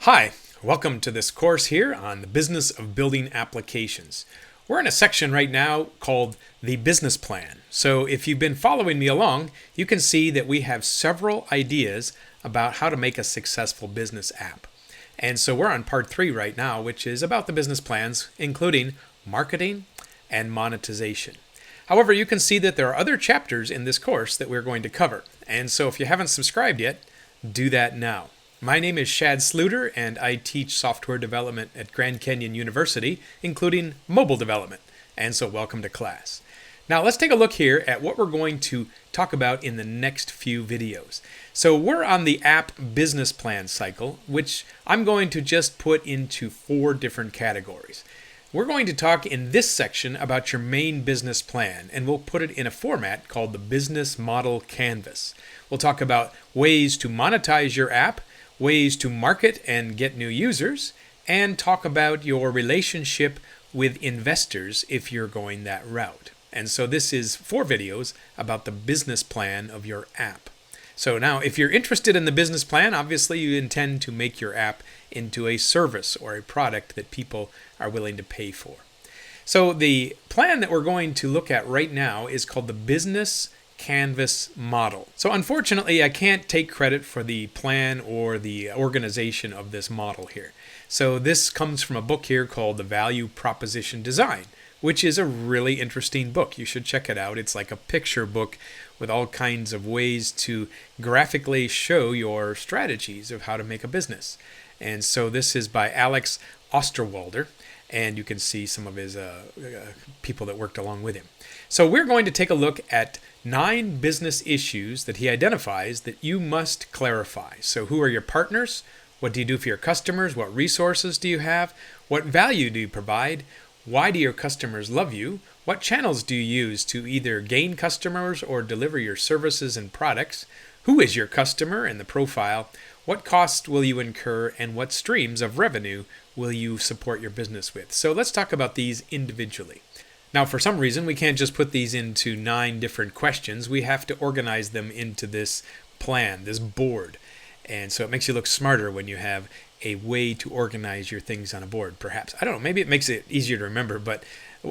Hi, welcome to this course here on the business of building applications. We're in a section right now called the business plan. So if you've been following me along, you can see that we have several ideas about how to make a successful business app. And so we're on part 3 right now, which is about the business plans, including marketing and monetization. However, you can see that there are other chapters in this course that we're going to cover. And so if you haven't subscribed yet, do that now. My name is Shad Sluter, and I teach software development at Grand Canyon University, including mobile development. And so welcome to class. Now let's take a look here at what we're going to talk about in the next few videos. So we're on the app business plan cycle, which I'm going to just put into 4 different categories. We're going to talk in this section about your main business plan, and we'll put it in a format called the Business Model Canvas. We'll talk about ways to monetize your app, ways to market and get new users, and talk about your relationship with investors if you're going that route. And so this is 4 videos about the business plan of your app. So now, if you're interested in the business plan, obviously you intend to make your app into a service or a product that people are willing to pay for. So the plan that we're going to look at right now is called the Business Canvas model. So unfortunately, I can't take credit for the plan or the organization of this model here. So this comes from a book here called The Value Proposition Design, which is a really interesting book. You should check it out. It's like a picture book with all kinds of ways to graphically show your strategies of how to make a business. And so this is by Alex Osterwalder, and you can see some of his people that worked along with him. So we're going to take a look at 9 business issues that he identifies that you must clarify. So who are your partners? What do you do for your customers? What resources do you have? What value do you provide? Why do your customers love you? What channels do you use to either gain customers or deliver your services and products? Who is your customer and the profile? What costs will you incur, and what streams of revenue will you support your business with? So let's talk about these individually. Now, for some reason, we can't just put these into 9 different questions. We have to organize them into this plan, this board. And so it makes you look smarter when you have a way to organize your things on a board, perhaps. I don't know, maybe it makes it easier to remember. But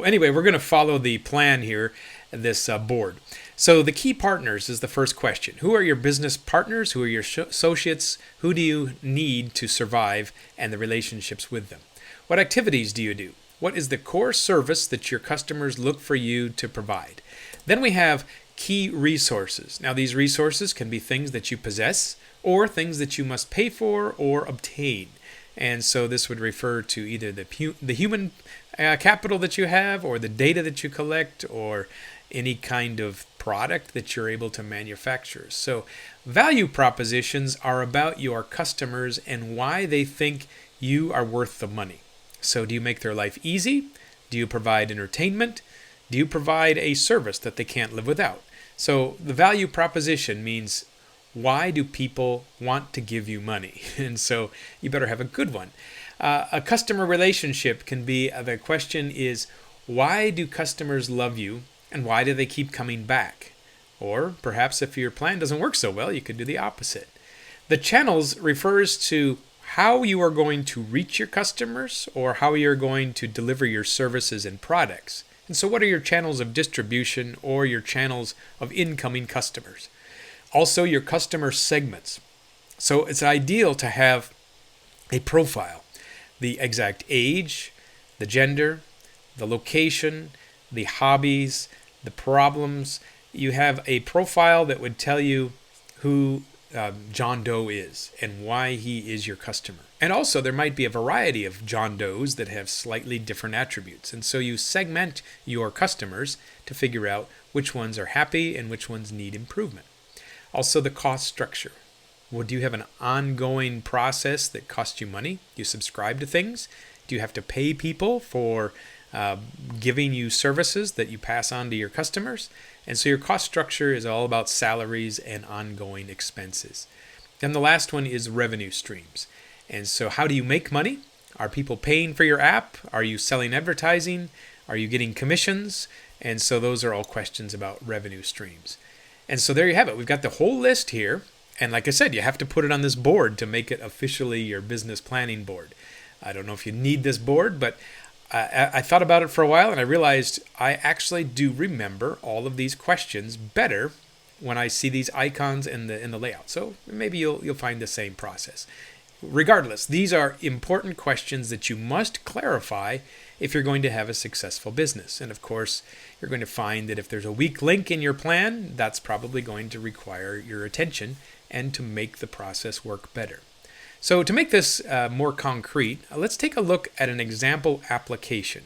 anyway, we're going to follow the plan here, this board. So the key partners is the first question. Who are your business partners? Who are your associates? Who do you need to survive, and the relationships with them? What activities do you do? What is the core service that your customers look for you to provide? Then we have key resources. Now, these resources can be things that you possess or things that you must pay for or obtain. And so this would refer to either the human capital that you have, or the data that you collect, or any kind of product that you're able to manufacture. So value propositions are about your customers and why they think you are worth the money. So do you make their life easy? Do you provide entertainment? Do you provide a service that they can't live without? So the value proposition means, why do people want to give you money? And so you better have a good one. A customer relationship can be, the question is, why do customers love you, and why do they keep coming back? Or perhaps if your plan doesn't work so well, you could do the opposite. The channels refers to how you are going to reach your customers, or how you're going to deliver your services and products. And so what are your channels of distribution, or your channels of incoming customers? Also, your customer segments. So it's ideal to have a profile, the exact age, the gender, the location, the hobbies, the problems. You have a profile that would tell you who John Doe is and why he is your customer. And also, there might be a variety of John Does that have slightly different attributes. And so you segment your customers to figure out which ones are happy and which ones need improvement. Also, the cost structure. Well, do you have an ongoing process that costs you money? Do you subscribe to things? Do you have to pay people for giving you services that you pass on to your customers? And so your cost structure is all about salaries and ongoing expenses. Then the last one is revenue streams. And so how do you make money? Are people paying for your app? Are you selling advertising? Are you getting commissions? And so those are all questions about revenue streams. And so there you have it. We've got the whole list here. And like I said, you have to put it on this board to make it officially your business planning board. I don't know if you need this board, but I thought about it for a while and I realized I actually do remember all of these questions better when I see these icons in the layout. So maybe you'll find the same process. Regardless, these are important questions that you must clarify if you're going to have a successful business. And of course, you're going to find that if there's a weak link in your plan, that's probably going to require your attention and to make the process work better. So to make this more concrete, let's take a look at an example application.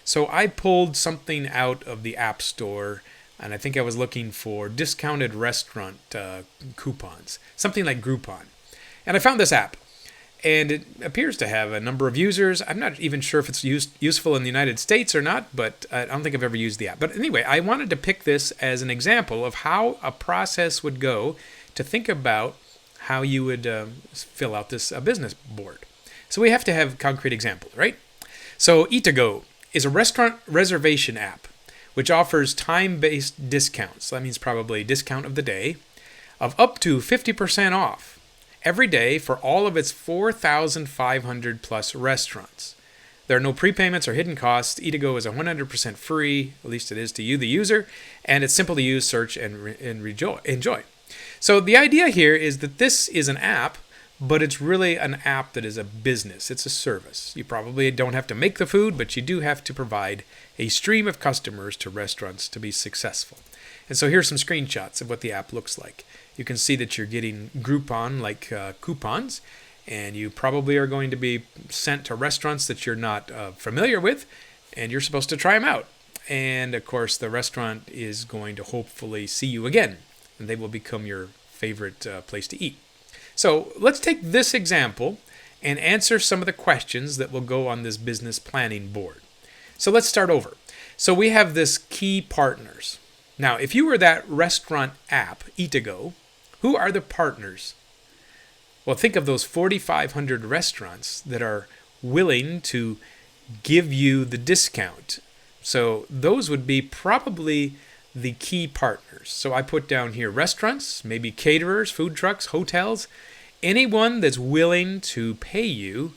So I pulled something out of the App Store, and I think I was looking for discounted restaurant coupons, something like Groupon. And I found this app. And it appears to have a number of users. I'm not even sure if it's useful in the United States or not, but I don't think I've ever used the app. But anyway, I wanted to pick this as an example of how a process would go to think about how you would fill out this business board. So we have to have concrete examples, right? So Eatago is a restaurant reservation app which offers time-based discounts. That means probably discount of the day of up to 50% off every day for all of its 4,500 plus restaurants. There are no prepayments or hidden costs. Eatago is 100% free, at least it is to you, the user, and it's simple to use, search, and enjoy. So the idea here is that this is an app, but it's really an app that is a business. It's a service. You probably don't have to make the food, but you do have to provide a stream of customers to restaurants to be successful. And so here's some screenshots of what the app looks like. You can see that you're getting Groupon-like coupons, and you probably are going to be sent to restaurants that you're not familiar with, and you're supposed to try them out. And of course, the restaurant is going to hopefully see you again, and they will become your favorite place to eat. So let's take this example and answer some of the questions that will go on this business planning board. So let's start over. So we have this key partners. Now, if you were that restaurant app, Eatago, who are the partners? Well, think of those 4,500 restaurants that are willing to give you the discount. So those would be probably the key partners. So I put down here restaurants, maybe caterers, food trucks, hotels, anyone that's willing to pay you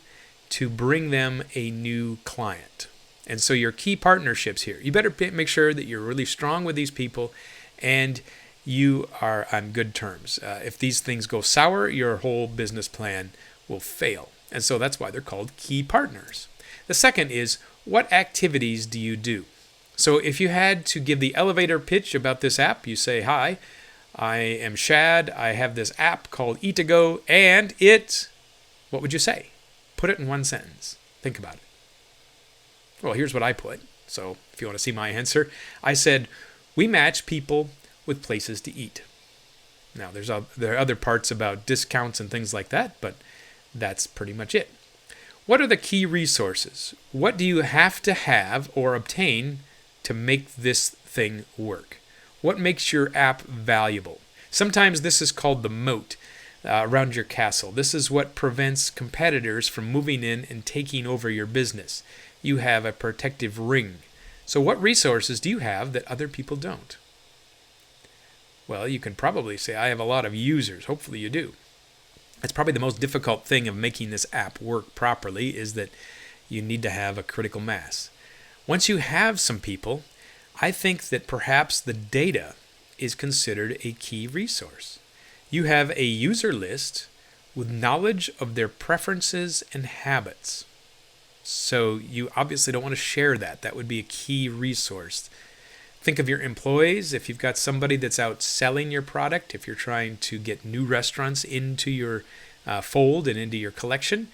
to bring them a new client. And so your key partnerships here, you better make sure that you're really strong with these people and you are on good terms. If these things go sour, your whole business plan will fail. And so that's why they're called key partners. The second is, what activities do you do? So if you had to give the elevator pitch about this app, you say, hi, I am Shad. I have this app called Eatago, and what would you say? Put it in one sentence. Think about it. Well, here's what I put. So if you want to see my answer, I said, we match people with places to eat. Now, there are other parts about discounts and things like that, but that's pretty much it. What are the key resources? What do you have to have or obtain to make this thing work? What makes your app valuable? Sometimes this is called the moat around your castle. This is what prevents competitors from moving in and taking over your business. You have a protective ring. So what resources do you have that other people don't? Well, you can probably say, I have a lot of users. Hopefully you do. That's probably the most difficult thing of making this app work properly, is that you need to have a critical mass. Once you have some people, I think that perhaps the data is considered a key resource. You have a user list with knowledge of their preferences and habits. So you obviously don't want to share that. That would be a key resource. Think of your employees. If you've got somebody that's out selling your product, if you're trying to get new restaurants into your fold and into your collection,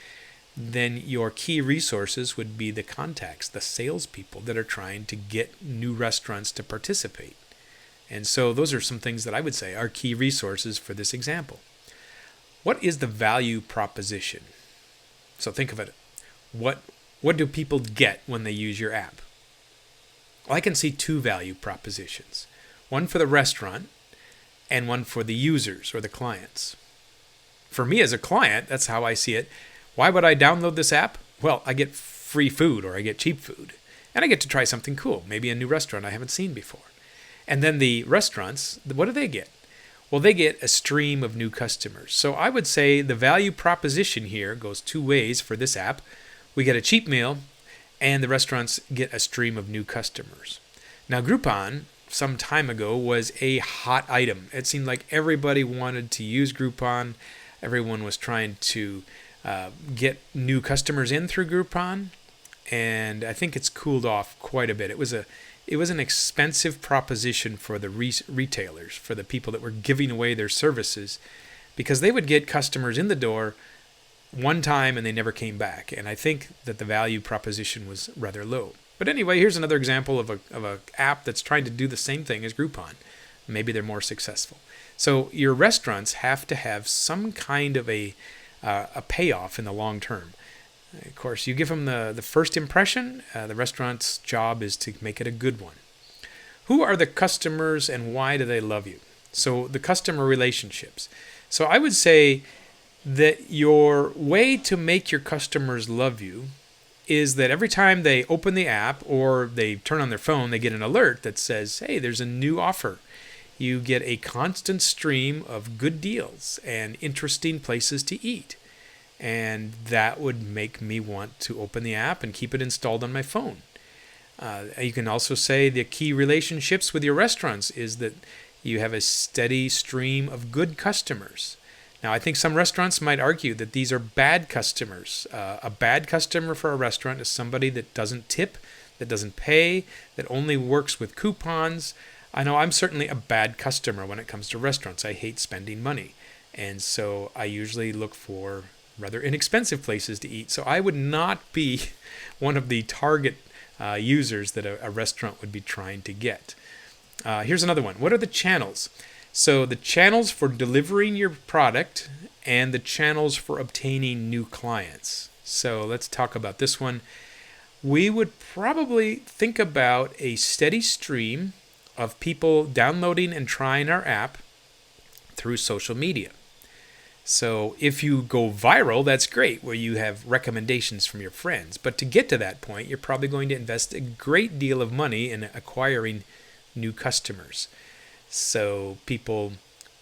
then your key resources would be the contacts, the salespeople that are trying to get new restaurants to participate. And so those are some things that I would say are key resources for this example. What is the value proposition? So think of it. What do people get when they use your app? Well, I can see two value propositions. One for the restaurant and one for the users or the clients. For me as a client, that's how I see it. Why would I download this app? Well, I get free food or I get cheap food. And I get to try something cool, maybe a new restaurant I haven't seen before. And then the restaurants, what do they get? well, they get a stream of new customers. So I would say the value proposition here goes two ways for this app. We get a cheap meal, and the restaurants get a stream of new customers. Now, Groupon, some time ago, was a hot item. It seemed like everybody wanted to use Groupon. Everyone was trying to get new customers in through Groupon, and I think it's cooled off quite a bit. It was an expensive proposition for the retailers, for the people that were giving away their services, because they would get customers in the door one time and they never came back. And I think that the value proposition was rather low. But anyway, here's another example of a app that's trying to do the same thing as Groupon. Maybe they're more successful. So your restaurants have to have some kind of a payoff in the long term. Of course, you give them the first impression. The restaurant's job is to make it a good one. Who are the customers and why do they love you? So the customer relationships. So I would say that your way to make your customers love you is that every time they open the app or they turn on their phone, they get an alert that says, hey, there's a new offer. You get a constant stream of good deals and interesting places to eat. And that would make me want to open the app and keep it installed on my phone. You can also say the key relationships with your restaurants is that you have a steady stream of good customers. Now, I think some restaurants might argue that these are bad customers. A bad customer for a restaurant is somebody that doesn't tip, that doesn't pay, that only works with coupons. I know I'm certainly a bad customer when it comes to restaurants. I hate spending money. And so I usually look for rather inexpensive places to eat. So I would not be one of the target users that a restaurant would be trying to get. Here's another one. What are the channels? So the channels for delivering your product and the channels for obtaining new clients. So let's talk about this one. We would probably think about a steady stream of people downloading and trying our app through social media. So if you go viral, that's great, where you have recommendations from your friends. But to get to that point, you're probably going to invest a great deal of money in acquiring new customers. So people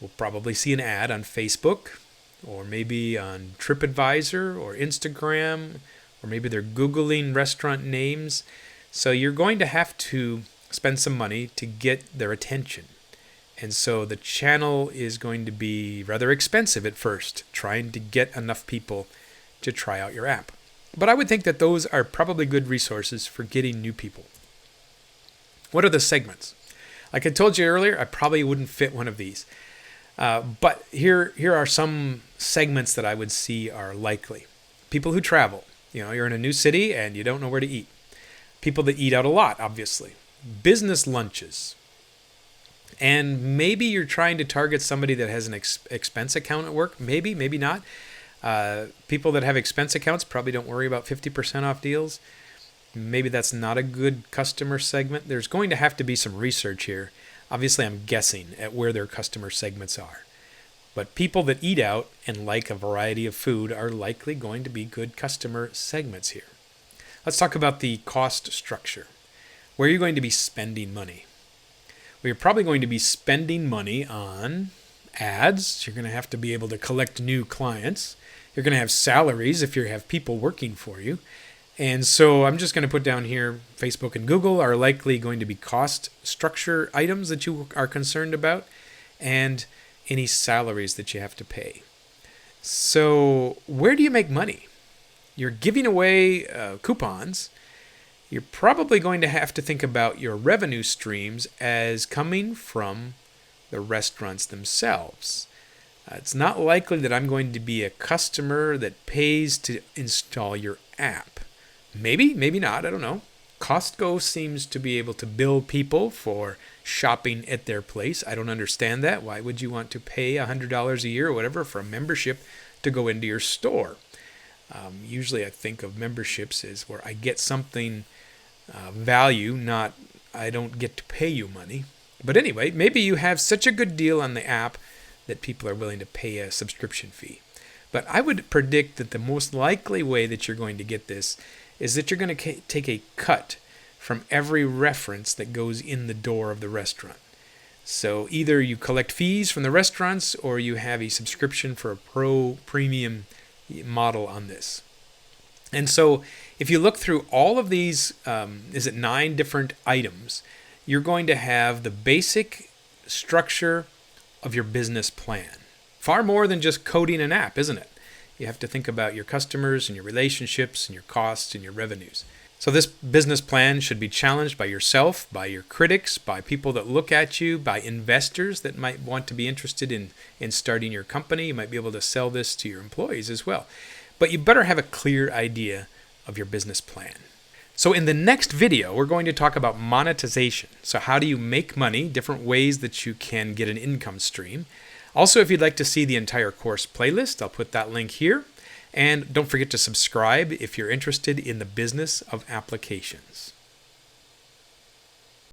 will probably see an ad on Facebook, or maybe on TripAdvisor or Instagram, or maybe they're Googling restaurant names. So you're going to have to spend some money to get their attention. And so the channel is going to be rather expensive at first, trying to get enough people to try out your app. But I would think that those are probably good resources for getting new people. What are the segments? Like I told you earlier, I probably wouldn't fit one of these. But here are some segments that I would see are likely. People who travel. You're in a new city and you don't know where to eat. People that eat out a lot, obviously. Business lunches. And maybe you're trying to target somebody that has an expense account at work. Maybe, maybe not. People that have expense accounts probably don't worry about 50% off deals. Maybe that's not a good customer segment. There's going to have to be some research here. Obviously, I'm guessing at where their customer segments are. But people that eat out and like a variety of food are likely going to be good customer segments here. Let's talk about the cost structure. Where are you going to be spending money? Well, you're probably going to be spending money on ads. You're going to have to be able to collect new clients. You're going to have salaries if you have people working for you. And so I'm just going to put down here, Facebook and Google are likely going to be cost structure items that you are concerned about, and any salaries that you have to pay. So where do you make money? You're giving away coupons. You're probably going to have to think about your revenue streams as coming from the restaurants themselves. It's not likely that I'm going to be a customer that pays to install your app. Maybe, maybe not, I don't know. Costco seems to be able to bill people for shopping at their place. I don't understand that. Why would you want to pay $100 a year or whatever for a membership to go into your store? Usually I think of memberships as where I get something value, not I don't get to pay you money. But anyway, maybe you have such a good deal on the app that people are willing to pay a subscription fee. But I would predict that the most likely way that you're going to get this is that you're going to take a cut from every reference that goes in the door of the restaurant. So either you collect fees from the restaurants or you have a subscription for a pro premium model on this. And so if you look through all of these, 9 different items, you're going to have the basic structure of your business plan. Far more than just coding an app, isn't it? You have to think about your customers and your relationships and your costs and your revenues. So this business plan should be challenged by yourself, by your critics, by people that look at you, by investors that might want to be interested in starting your company. You might be able to sell this to your employees as well. But you better have a clear idea of your business plan. So in the next video, we're going to talk about monetization. So how do you make money, different ways that you can get an income stream. Also, if you'd like to see the entire course playlist, I'll put that link here. And don't forget to subscribe if you're interested in the business of applications.